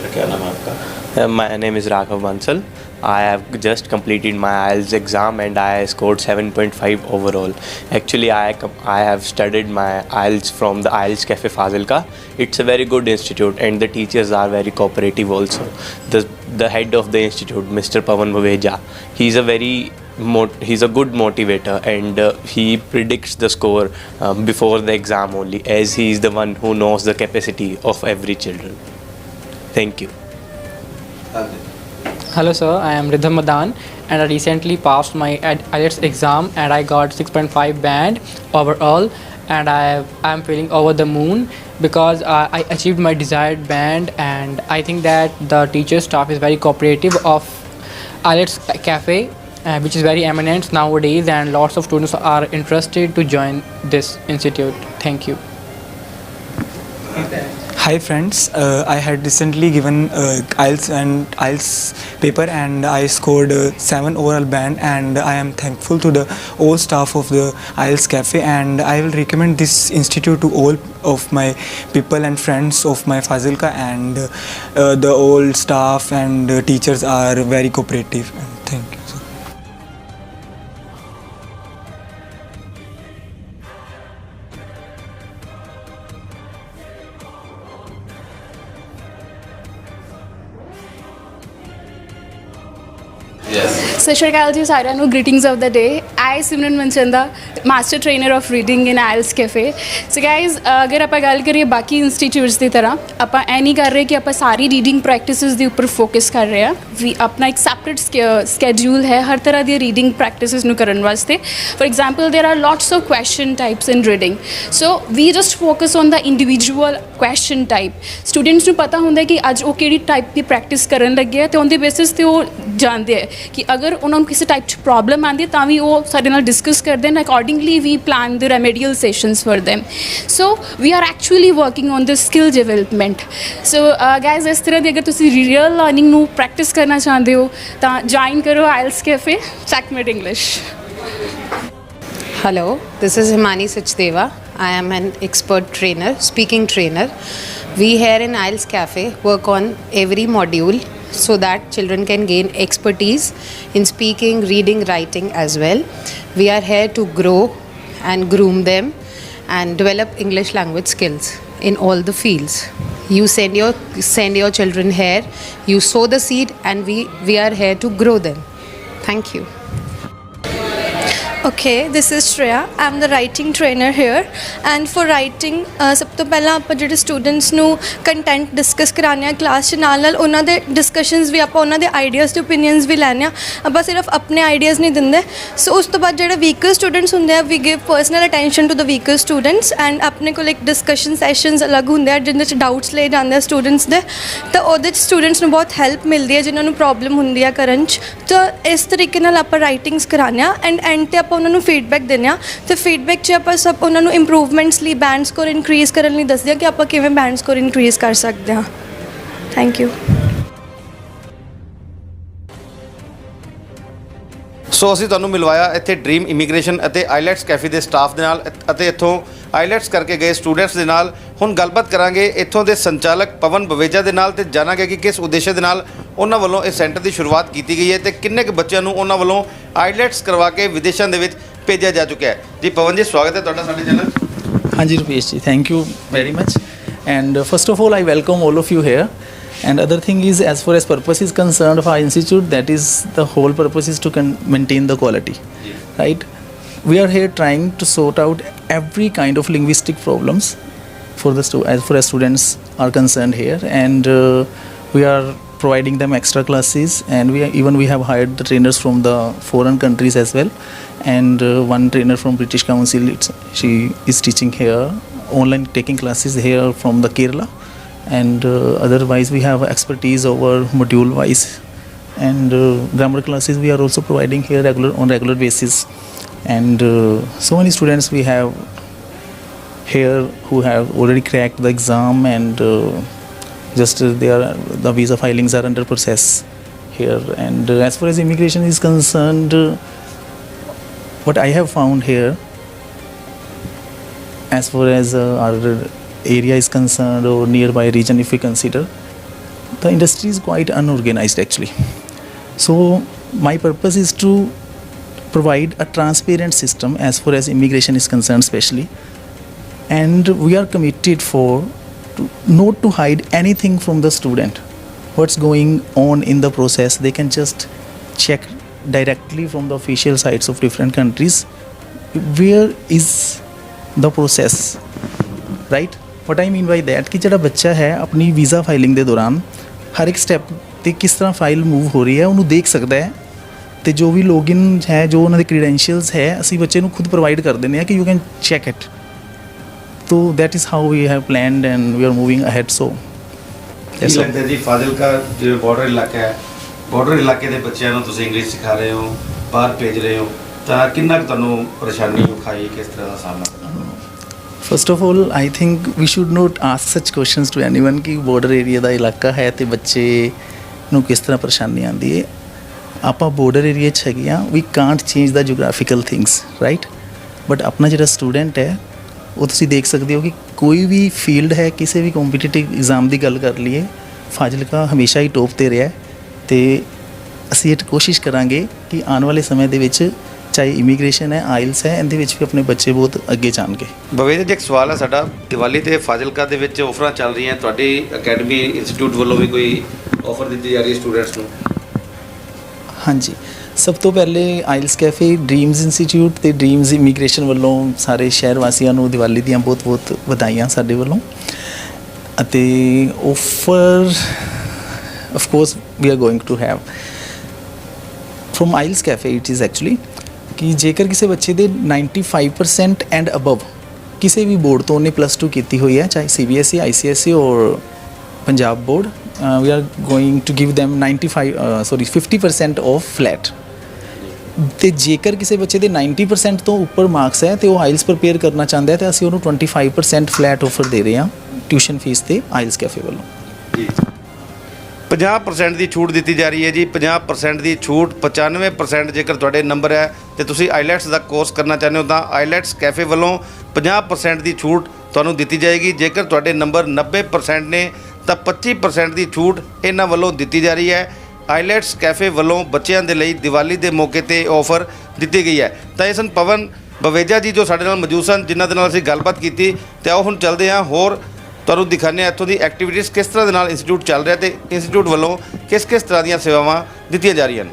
क्या नाम है आपका? My name is Raghav Bansal. I have just completed my IELTS exam and I scored 7.5 overall. Actually, I have studied my IELTS from the IELTS Cafe Fazilka. It's a very good institute and the teachers are very cooperative also. The head of the institute, Mr. Pawan Baveja, he's a very he's a good motivator and he predicts the score before the exam only, as he is the one who knows the capacity of every children. Thank you. Hello sir, I am Ridham Madan and I recently passed my IELTS exam and I got 6.5 band overall, and I am feeling over the moon because I achieved my desired band, and I think that the teacher staff is very cooperative of IELTS Cafe, which is very eminent nowadays, and lots of students are interested to join this institute. Thank you. Hi friends, I had recently given IELTS paper and I scored 7 overall band, and I am thankful to the all staff of the IELTS Cafe, and I will recommend this institute to all of my people and friends of my Fazilka, and the all staff and teachers are very cooperative. Thank you. ਸਤਿ ਸ਼੍ਰੀ ਅਕਾਲ ਜੀ ਸਾਰਿਆਂ ਨੂੰ, greetings of the day. I Simran Manchanda, master trainer of reading in IELTS cafe. So guys, ਅਗਰ ਆਪਾਂ ਗੱਲ ਕਰੀਏ ਬਾਕੀ institutes ਦੀ ਤਰ੍ਹਾਂ, ਆਪਾਂ ਇਹ ਨਹੀਂ ਕਰ ਰਹੇ ਕਿ ਆਪਾਂ ਸਾਰੀ ਰੀਡਿੰਗ ਪ੍ਰੈਕਟਿਸਿਸ ਦੇ ਉੱਪਰ ਫੋਕਸ ਕਰ ਰਹੇ ਹਾਂ। ਵੀ ਆਪਣਾ ਇੱਕ ਸੈਪਰੇਟ ਸਕੈਡਿਊਲ ਹੈ ਹਰ ਤਰ੍ਹਾਂ ਦੀ ਰੀਡਿੰਗ ਪ੍ਰੈਕਟਿਸਿਸ ਨੂੰ ਕਰਨ ਵਾਸਤੇ। For example there are lots of question types in reading, so we just focus on the individual question type. Students ਨੂੰ ਪਤਾ ਹੁੰਦਾ ਕਿ ਅੱਜ ਉਹ ਕਿਹੜੀ ਟਾਈਪ ਦੀ ਪ੍ਰੈਕਟਿਸ ਕਰਨ ਲੱਗੇ ਆ, ਤੇ ਉਹਦੇ ਬੇਸਿਸ ਤੇ ਉਹ ਜਾਣਦੇ ਹੈ ਕਿ ਅਗਰ ਉਹਨਾਂ ਨੂੰ ਕਿਸੇ ਟਾਈਪ 'ਚ ਪ੍ਰੋਬਲਮ ਆਉਂਦੀ ਹੈ ਤਾਂ ਵੀ ਉਹ ਸਾਡੇ ਨਾਲ ਡਿਸਕਸ ਕਰਦੇ ਨੇ। Accordingly we plan the remedial sessions for them, so we are actually working on this skill development। so guys, ਇਸ ਤਰ੍ਹਾਂ ਦੀ ਅਗਰ ਤੁਸੀਂ ਰੀਅਲ ਲਰਨਿੰਗ ਨੂੰ ਪ੍ਰੈਕਟਿਸ ਕਰਨਾ ਚਾਹੁੰਦੇ ਹੋ ਤਾਂ ਜੁਆਇਨ ਕਰੋ ਆਇਲਸ cafe checkmate English. Hello, this is Himani Sachdeva. I am an expert trainer, speaking trainer. We here in IELTS Cafe work on every module so that children can gain expertise in speaking, reading, writing as well. We are here to grow and groom them and develop English language skills in all the fields. You send your children here, you sow the seed, and we are here to grow them. Thank you. Okay, this is Shreya. I'm the writing trainer here, and for writing ਸਭ ਤੋਂ ਪਹਿਲਾਂ ਆਪਾਂ ਜਿਹੜੇ students ਨੂੰ content discuss ਕਰਾਉਂਦੇ ਹਾਂ class 'ਚ, ਨਾਲ ਨਾਲ ਉਹਨਾਂ ਦੇ ਡਿਸਕਸ਼ਨਸ ਵੀ, ਆਪਾਂ ਉਹਨਾਂ ਦੇ ਆਈਡੀਆਜ਼ ਤੇ ਓਪੀਨੀਅਨਸ ਵੀ ਲੈਂਦੇ ਹਾਂ। ਆਪਾਂ ਸਿਰਫ ਆਪਣੇ ਆਈਡੀਆਜ਼ ਨਹੀਂ ਦਿੰਦੇ। ਸੋ ਉਸ ਤੋਂ ਬਾਅਦ ਜਿਹੜੇ ਵੀਕਰ ਸਟੂਡੈਂਟਸ ਹੁੰਦੇ ਆ, we give personal attention to the weaker students, and ਆਪਣੇ ਕੋਲ ਇੱਕ ਡਿਸਕਸ਼ਨ ਸੈਸ਼ਨਸ ਅਲੱਗ ਹੁੰਦੇ ਆ ਜਿਹਦੇ 'ਚ ਡਾਊਟਸ ਲਏ ਜਾਂਦੇ ਆ ਸਟੂਡੈਂਟਸ ਦੇ, ਤਾਂ ਉਹਦੇ 'ਚ ਸਟੂਡੈਂਟਸ ਨੂੰ ਬਹੁਤ ਹੈਲਪ ਮਿਲਦੀ ਹੈ ਜਿਨ੍ਹਾਂ ਨੂੰ ਪ੍ਰੋਬਲਮ ਹੁੰਦੀ ਆ ਕਰਨ 'ਚ। ਤਾਂ ਇਸ ਤਰੀਕੇ ਨਾਲ ਆਪਾਂ ਰਾਈਟਿੰਗਸ ਕਰਾਉਂਦੇ ਹਾਂ, ਐਂਡ 'ਤੇ ਆਪਾਂ ਉਹਨਾਂ ਨੂੰ ਫੀਡਬੈਕ ਦਿੰਦੇ ਹਾਂ, ਅਤੇ ਫੀਡਬੈਕ 'ਚ ਆਪਾਂ ਸਭ ਉਹਨਾਂ ਨੂੰ ਇੰਪਰੂਵਮੈਂਟਸ ਲਈ, ਬੈਂਡ ਸਕੋਰ ਇਨਕਰੀਜ਼ ਕਰਨ ਲਈ ਦੱਸਦੇ ਹਾਂ ਕਿ ਆਪਾਂ ਕਿਵੇਂ ਬੈਂਡ ਸਕੋਰ ਇਨਕਰੀਜ਼ ਕਰ ਸਕਦੇ ਹਾਂ। Thank you. ਸੋ ਅਸੀਂ ਤੁਹਾਨੂੰ ਮਿਲਵਾਇਆ ਇੱਥੇ ਡ੍ਰੀਮ ਇਮੀਗ੍ਰੇਸ਼ਨ ਅਤੇ ਆਈਲੈਟਸ ਕੈਫੇ ਦੇ ਸਟਾਫ ਦੇ ਨਾਲ ਅਤੇ ਇੱਥੋਂ ਆਈਲੈਟਸ ਕਰਕੇ ਗਏ ਸਟੂਡੈਂਟਸ ਦੇ ਨਾਲ। ਹੁਣ ਗੱਲਬਾਤ ਕਰਾਂਗੇ ਇੱਥੋਂ ਦੇ ਸੰਚਾਲਕ ਪਵਨ ਬਵੇਜਾ ਦੇ ਨਾਲ, ਤੇ ਜਾਣਾਂਗੇ ਕਿ ਕਿਸ ਉਦੇਸ਼ ਦੇ ਨਾਲ ਉਹਨਾਂ ਵੱਲੋਂ ਇਸ ਸੈਂਟਰ ਦੀ ਸ਼ੁਰੂਆਤ ਕੀਤੀ ਗਈ ਹੈ ਤੇ ਕਿੰਨੇ ਕੁ ਬੱਚਿਆਂ ਨੂੰ ਉਹਨਾਂ ਵੱਲੋਂ ਆਈਲੈਟਸ ਕਰਵਾ ਕੇ ਵਿਦੇਸ਼ਾਂ ਦੇ ਵਿੱਚ ਭੇਜਿਆ ਜਾ ਚੁੱਕਿਆ ਹੈ। ਜੀ ਪਵਨ ਜੀ, ਸਵਾਗਤ ਹੈ ਤੁਹਾਡਾ ਸਾਡੇ ਚੈਨਲ। ਹਾਂਜੀ ਰੁਪੇਸ਼ ਜੀ, thank you very much, and first of all I welcome all of you here, and other thing is, as far as purpose is concerned of our institute, that is the whole purpose is to maintain the quality, right? We are here trying to sort out every kind of linguistic problems for the as far as students are concerned here, and we are providing them extra classes, and we have hired the trainers from the foreign countries as well, and one trainer from British Council, she is teaching here online, taking classes here from the Kerala, and otherwise we have expertise over module wise, and grammar classes we are also providing here on regular basis, and so many students we have here who have already cracked the exam, and just the visa filings are under process here. And as far as immigration is concerned, what I have found here, as far as our area is concerned, or nearby region if we consider, the industry is quite unorganized actually. So my purpose is to provide a transparent system as far as immigration is concerned especially, and we are committed not to hide anything from the student. What's going on in the process, they can just check directly from the official sites of different countries where is the process, right? What I mean by that कि ਜਿਹੜਾ ਬੱਚਾ ਹੈ ਆਪਣੀ visa filing ਦੇ ਦੌਰਾਨ ਹਰ ਇੱਕ step ਤੇ ਕਿਸ ਤਰ੍ਹਾਂ ਫਾਈਲ ਮੂਵ ਹੋ ਰਹੀ ਹੈ ਉਹਨੂੰ ਦੇਖ ਸਕਦਾ ਹੈ, ਤੇ ਜੋ ਵੀ ਲੌਗਇਨ ਹੈ ਜੋ ਉਹਨਾਂ ਦੇ ਕ੍ਰੈਡੈਂਸ਼ੀਅਲਸ ਹੈ ਅਸੀਂ ਬੱਚੇ ਨੂੰ ਖੁਦ ਪ੍ਰੋਵਾਈਡ ਕਰ ਦਿੰਦੇ ਹਾਂ ਕਿ you can check it. So that is how we have planned and we are moving ahead. So ਕੀ ਲੱਗਦਾ ਜੀ ਫਾਜ਼ਿਲਕਾ ਜਿਵੇਂ ਬਾਰਡਰ ਇਲਾਕਾ ਹੈ, ਬਾਰਡਰ ਇਲਾਕੇ ਦੇ ਬੱਚਿਆਂ ਨੂੰ ਤੁਸੀਂ ਇੰਗਲਿਸ਼ ਸਿਖਾ ਰਹੇ ਹੋ, ਬਾਹਰ ਭੇਜ ਰਹੇ ਹੋ, ਤਾਂ ਕਿੰਨਾ ਕੁ ਤੁਹਾਨੂੰ ਪਰੇਸ਼ਾਨੀ ਉਠਾਈ, ਕਿਸ ਤਰ੍ਹਾਂ ਦਾ ਸਾਹਮਣਾ ਕਰਨਾ? first of all I think we should not ask such questions to anyone ਕਿ ਬਾਰਡਰ ਏਰੀਆ ਦਾ ਇਲਾਕਾ ਹੈ ਤੇ ਬੱਚੇ ਨੂੰ ਕਿਸ ਤਰ੍ਹਾਂ ਪਰੇਸ਼ਾਨੀ ਆਉਂਦੀ ਹੈ. ਆਪਾਂ ਬਾਰਡਰ ਏਰੀਆ 'ਚ ਹੈਗੇ ਹਾਂ, we can't change the geographical things, right? But ਆਪਣਾ ਜਿਹੜਾ ਸਟੂਡੈਂਟ ਹੈ ਉਹ ਤੁਸੀਂ ਦੇਖ ਸਕਦੇ ਹੋ ਕਿ ਕੋਈ ਵੀ ਫੀਲਡ ਹੈ, ਕਿਸੇ ਵੀ ਕੰਪੀਟੀਟਿਵ ਐਗਜ਼ਾਮ ਦੀ ਗੱਲ ਕਰ ਲਈਏ, ਫਾਜ਼ਿਲਕਾ ਹਮੇਸ਼ਾ ਹੀ ਟੋਪ 'ਤੇ ਰਿਹਾ ਤੇ ਅਸੀਂ ਇਹ ਕੋਸ਼ਿਸ਼ ਕਰਾਂਗੇ ਕਿ ਆਉਣ ਵਾਲੇ ਸਮੇਂ ਦੇ ਵਿੱਚ ਚਾਹੇ ਇਮੀਗ੍ਰੇਸ਼ਨ ਹੈ, ਆਇਲਸ ਹੈ, ਇਹਦੇ ਵਿੱਚ ਵੀ ਆਪਣੇ ਬੱਚੇ ਬਹੁਤ ਅੱਗੇ ਜਾਣਗੇ. ਬਵੇਜ ਜੀ ਇੱਕ ਸਵਾਲ ਹੈ ਸਾਡਾ, ਦੀਵਾਲੀ ਤੇ ਫਾਜ਼ਿਲਕਾ ਦੇ ਵਿੱਚ ਆਫਰਾਂ ਚੱਲ ਰਹੀਆਂ, ਤੁਹਾਡੀ ਅਕੈਡਮੀ ਇੰਸਟੀਚਿਊਟ ਵੱਲੋਂ ਵੀ ਕੋਈ ਆਫਰ ਦਿੱਤੀ ਜਾ ਰਹੀ ਹੈ ਸਟੂਡੈਂਟਸ ਨੂੰ? ਹਾਂਜੀ, ਸਭ ਤੋਂ ਪਹਿਲੇ ਆਇਲਸ ਕੈਫੇ, ਡ੍ਰੀਮਜ਼ ਇੰਸਟੀਚਿਊਟ ਤੇ ਡ੍ਰੀਮਜ਼ ਇਮੀਗ੍ਰੇਸ਼ਨ ਵੱਲੋਂ ਸਾਰੇ ਸ਼ਹਿਰ ਵਾਸੀਆਂ ਨੂੰ ਦੀਵਾਲੀ ਦੀਆਂ ਬਹੁਤ-ਬਹੁਤ ਵਧਾਈਆਂ ਸਾਡੇ ਵੱਲੋਂ. ਅਤੇ offer of course we are going to have from IELTS cafe, it is actually ਕਿ ਜੇਕਰ ਕਿਸੇ ਬੱਚੇ ਦੇ 95% ਐਂਡ ਅਬਵ ਕਿਸੇ ਵੀ ਬੋਰਡ ਤੋਂ ਉਹਨੇ +2 ਕੀਤੀ ਹੋਈ ਹੈ, ਚਾਹੇ CBSE, ICSE ਔਰ Punjab board, we are going to give them 50% off flat. ਤੇ ਜੇਕਰ ਕਿਸੇ ਬੱਚੇ ਦੇ 90% ਤੋਂ ਉੱਪਰ ਮਾਰਕਸ ਹੈ ਤੇ ਉਹ ਆਇਲਸ ਪ੍ਰਪੇਅਰ ਕਰਨਾ ਚਾਹੁੰਦਾ ਹੈ ਤਾਂ ਅਸੀਂ ਉਹਨੂੰ 25% ਫਲੈਟ ਆਫਰ ਦੇ ਰਹੇ ਹਾਂ ਟਿਊਸ਼ਨ ਫੀਸ ਤੇ ਆਇਲਸ ਕੈਫੇ ਵੱਲੋਂ. 50% ਦੀ ਛੂਟ ਦਿੱਤੀ ਜਾ ਰਹੀ ਹੈ ਜੀ, 50% ਦੀ ਛੂਟ, 95% ਜੇਕਰ ਤੁਹਾਡੇ ਨੰਬਰ ਹੈ ਤੇ ਤੁਸੀਂ ਆਈਲੈਟਸ ਦਾ ਕੋਰਸ ਕਰਨਾ ਚਾਹੁੰਦੇ ਹੋ ਤਾਂ ਆਈਲੈਟਸ ਕੈਫੇ ਵੱਲੋਂ 50% ਦੀ ਛੂਟ ਤੁਹਾਨੂੰ ਦਿੱਤੀ ਜਾਏਗੀ. ਜੇਕਰ ਤੁਹਾਡੇ ਨੰਬਰ 90% ਨੇ ਤਾਂ 25% ਦੀ ਛੂਟ ਇਹਨਾਂ ਵੱਲੋਂ ਦਿੱਤੀ ਜਾ ਰਹੀ ਹੈ. ਆਈਲੈਟਸ ਕੈਫੇ ਵੱਲੋਂ ਬੱਚਿਆਂ ਦੇ ਲਈ ਦੀਵਾਲੀ ਦੇ ਮੌਕੇ 'ਤੇ ਆਫਰ ਦਿੱਤੀ ਗਈ ਹੈ. ਤਾਂ ਇਹ ਸਨ ਪਵਨ ਬਵੇਜਾ ਜੀ ਜੋ ਸਾਡੇ ਨਾਲ ਮੌਜੂਦ ਸਨ, ਜਿਨ੍ਹਾਂ ਦੇ ਨਾਲ ਅਸੀਂ ਗੱਲਬਾਤ ਕੀਤੀ. ਤੇ ਆਓ ਹੁਣ ਚੱਲਦੇ ਹਾਂ, ਹੋਰ ਤੁਹਾਨੂੰ ਦਿਖਾਉਂਦੇ ਹਾਂ ਇੱਥੋਂ ਦੀ ਐਕਟੀਵਿਟੀਜ਼ ਕਿਸ ਤਰ੍ਹਾਂ ਦੇ ਨਾਲ ਇੰਸਟੀਚਿਊਟ ਚੱਲ ਰਿਹਾ ਤੇ ਇੰਸਟੀਚਿਊਟ ਵੱਲੋਂ ਕਿਸ ਤਰ੍ਹਾਂ ਦੀਆਂ ਸੇਵਾਵਾਂ ਦਿੱਤੀਆਂ ਜਾ ਰਹੀਆਂ ਹਨ.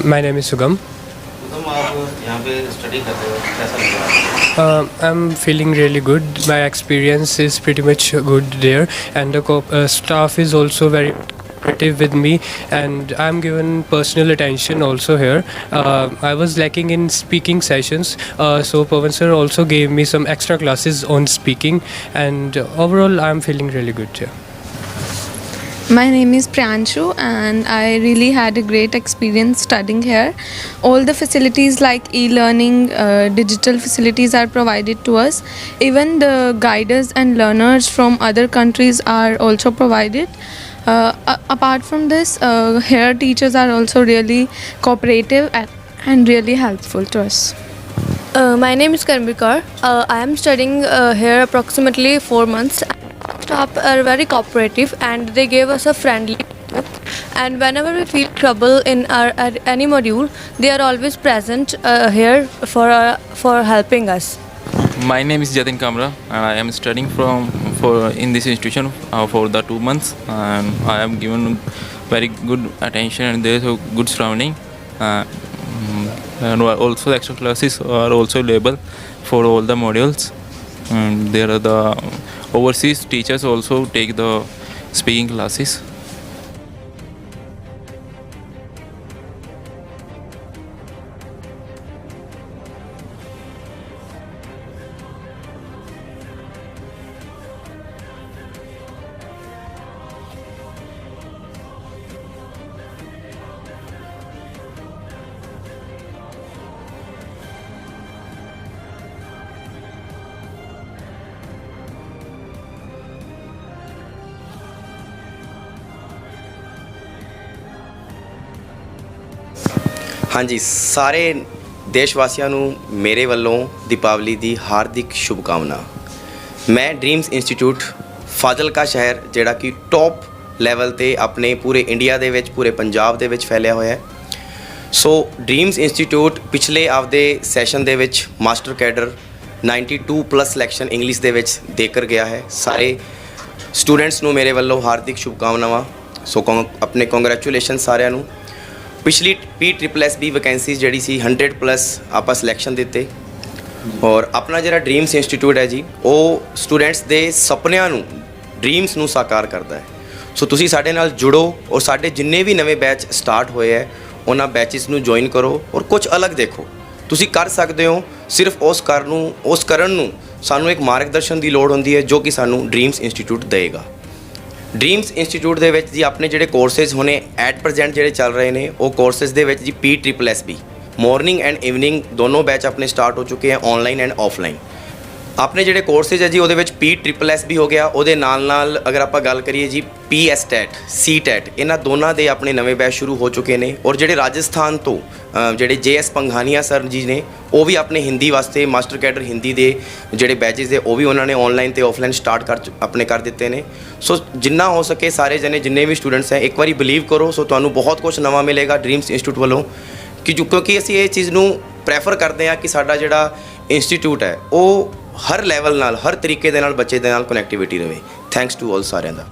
My name is Sugam. तुम आप यहाँ पे स्टडी कर रहे हो, कैसा लग रहा है? I'm feeling really good. My experience is pretty much good there, and the staff is also very cooperative with me, and I'm given personal attention also here. I was lacking in speaking sessions, so Pawan sir also gave me some extra classes on speaking, and overall I'm feeling really good here. My name is Priyanshu and I really had a great experience studying here. All the facilities like e-learning, digital facilities are provided to us. Even the guiders and learners from other countries are also provided. Apart from this, here teachers are also really cooperative and really helpful to us. My name is Karmikar. I am studying here approximately 4 months. Staff are very cooperative and they gave us a friendly and whenever we feel trouble in our any module, they are always present here for helping us. My name is Jatin Kamra and I am studying in this institution for the 2 months, and I am given very good attention and there is a good surrounding, and also the extra classes are also available for all the modules. There are the overseas teachers also take the speaking classes. ਹਾਂਜੀ ਸਾਰੇ ਦੇਸ਼ ਵਾਸੀਆਂ ਨੂੰ ਮੇਰੇ ਵੱਲੋਂ ਦੀਪਾਵਲੀ ਦੀ ਹਾਰਦਿਕ ਸ਼ੁਭਕਾਮਨਾ। ਮੈਂ dreams institute Fazilka ਸ਼ਹਿਰ ਜਿਹੜਾ ਕਿ ਟੌਪ ਲੈਵਲ ਤੇ ਆਪਣੇ ਪੂਰੇ ਇੰਡੀਆ ਦੇ ਵਿੱਚ ਪੂਰੇ ਪੰਜਾਬ ਦੇ ਵਿੱਚ ਫੈਲਿਆ ਹੋਇਆ ਹੈ। ਸੋ ਡ੍ਰੀਮਸ ਇੰਸਟੀਚਿਊਟ ਪਿਛਲੇ ਆਪਦੇ ਸੈਸ਼ਨ ਦੇ ਵਿੱਚ ਮਾਸਟਰ ਕੈਡਰ 92+ ਸਿਲੈਕਸ਼ਨ ਇੰਗਲਿਸ਼ ਦੇ ਵਿੱਚ ਦੇ ਕਰ ਗਿਆ ਹੈ। ਸਾਰੇ ਸਟੂਡੈਂਟਸ ਨੂੰ ਮੇਰੇ ਵੱਲੋਂ ਹਾਰਦਿਕ ਸ਼ੁਭਕਾਮਨਾਵਾਂ। ਸੋ ਆਪਣੇ ਕੰਗ੍ਰੈਚੁਲੇਸ਼ਨ ਸਾਰਿਆਂ ਨੂੰ। ਪਿਛਲੀ PSSB ਵੈਕੈਂਸੀ ਜਿਹੜੀ ਸੀ 100+ ਆਪਾਂ ਸਿਲੈਕਸ਼ਨ ਦਿੱਤੇ ਔਰ ਆਪਣਾ ਜਿਹੜਾ ਡ੍ਰੀਮਸ ਇੰਸਟੀਚਿਊਟ ਹੈ ਜੀ ਉਹ ਸਟੂਡੈਂਟਸ ਦੇ ਸੁਪਨਿਆਂ ਨੂੰ ਡ੍ਰੀਮਸ ਨੂੰ ਸਾਕਾਰ ਕਰਦਾ ਹੈ। ਸੋ ਤੁਸੀਂ ਸਾਡੇ ਨਾਲ ਜੁੜੋ ਔਰ ਸਾਡੇ ਜਿੰਨੇ ਵੀ ਨਵੇਂ ਬੈਚ ਸਟਾਰਟ ਹੋਏ ਹੈ ਉਹਨਾਂ ਬੈਚਿਸ ਨੂੰ ਜੁਆਇਨ ਕਰੋ ਔਰ ਕੁਝ ਅਲੱਗ ਦੇਖੋ। ਤੁਸੀਂ ਕਰ ਸਕਦੇ ਹੋ। ਸਿਰਫ ਉਸ ਕਰਨ ਨੂੰ ਸਾਨੂੰ ਇੱਕ ਮਾਰਗਦਰਸ਼ਨ ਦੀ ਲੋੜ ਹੁੰਦੀ ਹੈ ਜੋ ਕਿ ਸਾਨੂੰ ਡ੍ਰੀਮਸ ਇੰਸਟੀਚਿਊਟ ਦੇਗਾ। ਡ੍ਰੀਮਸ ਇੰਸਟੀਚਿਊਟ ਦੇ ਵਿੱਚ ਜੀ ਆਪਣੇ ਜਿਹੜੇ ਕੋਰਸਿਸ ਹੁਣੇ ਐਟ ਪ੍ਰੈਜ਼ੈਂਟ ਜਿਹੜੇ ਚੱਲ ਰਹੇ ਨੇ ਉਹ ਕੋਰਸਿਸ ਦੇ ਵਿੱਚ ਜੀ PSSB ਮਾਰਨਿੰਗ ਐਂਡ ਈਵਨਿੰਗ ਦੋਨੋਂ ਬੈਚ ਆਪਣੇ ਸਟਾਰਟ ਹੋ ਚੁੱਕੇ ਹੈ ਆਨਲਾਈਨ ਐਂਡ ਆਫਲਾਈਨ। ਆਪਣੇ ਜਿਹੜੇ ਕੋਰਸਿਸ ਹੈ ਜੀ ਉਹਦੇ ਵਿੱਚ PSSB ਹੋ ਗਿਆ, ਉਹਦੇ ਨਾਲ ਅਗਰ ਆਪਾਂ ਗੱਲ ਕਰੀਏ ਜੀ PSTET CTET ਇਹਨਾਂ ਦੋਨਾਂ ਦੇ ਆਪਣੇ ਨਵੇਂ ਬੈਚ ਸ਼ੁਰੂ ਹੋ ਚੁੱਕੇ ਨੇ। ਔਰ ਜਿਹੜੇ ਰਾਜਸਥਾਨ ਤੋਂ ਜਿਹੜੇ JS ਪੰਘਾਨੀਆ ਸਰ ਜੀ ਨੇ ਉਹ ਵੀ ਆਪਣੇ ਹਿੰਦੀ ਵਾਸਤੇ ਮਾਸਟਰ ਕੈਡਰ ਹਿੰਦੀ ਦੇ ਜਿਹੜੇ ਬੈਚਿਸ ਦੇ ਉਹ ਵੀ ਉਹਨਾਂ ਨੇ ਆਨਲਾਈਨ ਤੇ ਆਫਲਾਈਨ ਸਟਾਰਟ ਕਰ ਦਿੱਤੇ ਨੇ। ਸੋ ਜਿੰਨਾ ਹੋ ਸਕੇ ਸਾਰੇ ਜਣੇ ਜਿੰਨੇ ਵੀ ਸਟੂਡੈਂਟਸ ਹੈ ਇੱਕ ਵਾਰੀ ਬਿਲੀਵ ਕਰੋ। ਸੋ ਤੁਹਾਨੂੰ ਬਹੁਤ ਕੁਝ ਨਵਾਂ ਮਿਲੇਗਾ ਡ੍ਰੀਮਸ ਇੰਸਟੀਚਿਊਟ ਵੱਲੋਂ ਕਿਉਂਕਿ ਅਸੀਂ ਇਹ ਚੀਜ਼ ਨੂੰ ਪ੍ਰੈਫਰ ਕਰਦੇ ਹਾਂ ਕਿ ਸਾਡਾ ਜਿਹੜਾ ਇੰਸਟੀਚਿਊਟ ਹੈ ਉਹ ਹਰ ਲੈਵਲ ਨਾਲ ਹਰ ਤਰੀਕੇ ਦੇ ਨਾਲ ਬੱਚੇ ਦੇ ਨਾਲ ਕਨੈਕਟੀਵਿਟੀ ਰਹੇ। ਥੈਂਕਸ ਟੂ ਆਲ ਸਾਰਿਆਂ ਦਾ।